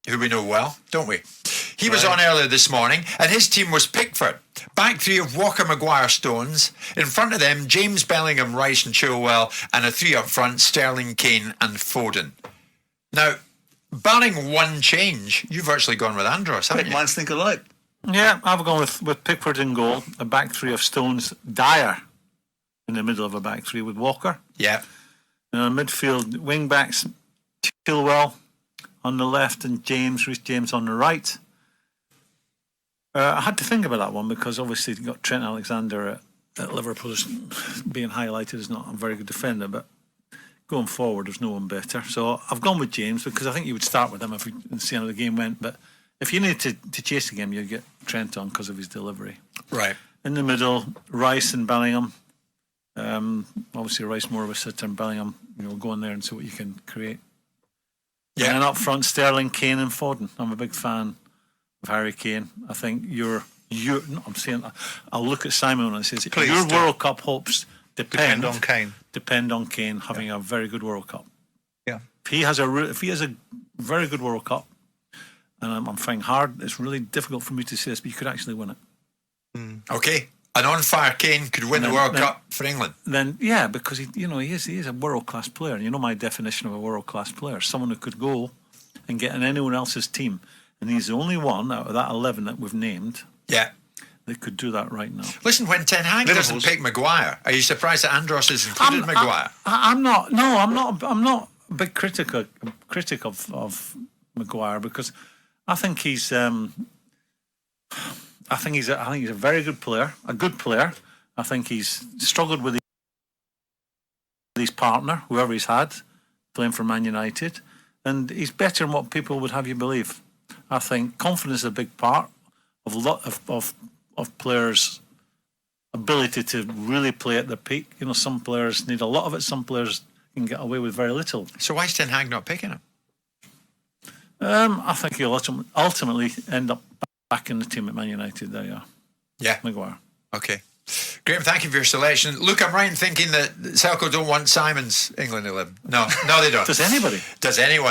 who we know well, don't we? He was on earlier this morning, and his team was Pickford. Back three of Walker, Maguire, Stones. In front of them, James, Bellingham, Rice and Chilwell, and a three up front, Sterling, Kane and Foden. Now, barring one change, you've virtually gone with Andros, haven't you? Minds think alike. Yeah, I've gone with Pickford in goal, a back three of Stones, Dyer in the middle of a back three with Walker. Yeah. Midfield, wing backs, Chilwell on the left and Reece James on the right. I had to think about that one because obviously you got Trent Alexander at Liverpool being highlighted as not a very good defender, but going forward there's no one better. So I've gone with James because I think you would start with him and see how the game went. But if you need to chase the game, you get Trent on because of his delivery. Right. In the middle, Rice and Bellingham. Obviously Rice more of a sitter and Bellingham, go in there and see what you can create. Yeah. And then up front, Sterling, Kane and Foden. I'm a big fan of Harry Kane. I think I'm saying, I'll look at Simon and says, your World Cup hopes depend on Kane. Depend on Kane having a very good World Cup. Yeah. If he has a very good World Cup, and I'm finding hard, it's really difficult for me to say this, but you could actually win it. Okay. An on-fire Kane could win the World Cup for England. Then, yeah, because he is a world-class player. And you know my definition of a world-class player. Someone who could go and get in anyone else's team. And he's the only one out of that 11 that we've named that could do that right now. Listen, when Ten Hag doesn't pick Maguire, are you surprised that Andros has included Maguire? I'm not a big critic of Maguire because I think he's a very good player, a good player. I think he's struggled with his partner, whoever he's had, playing for Man United, and he's better than what people would have you believe. I think confidence is a big part of a lot of players' ability to really play at their peak. Some players need a lot of it. Some players can get away with very little. So why is Ten Hag not picking him? I think he'll ultimately end up back in the team at Man United. There you are. Yeah. Maguire. Okay. Graeme, thank you for your selection. Look, I'm right in thinking that Selco don't want Simon's England 11. No, they don't. Does anybody? Does anyone?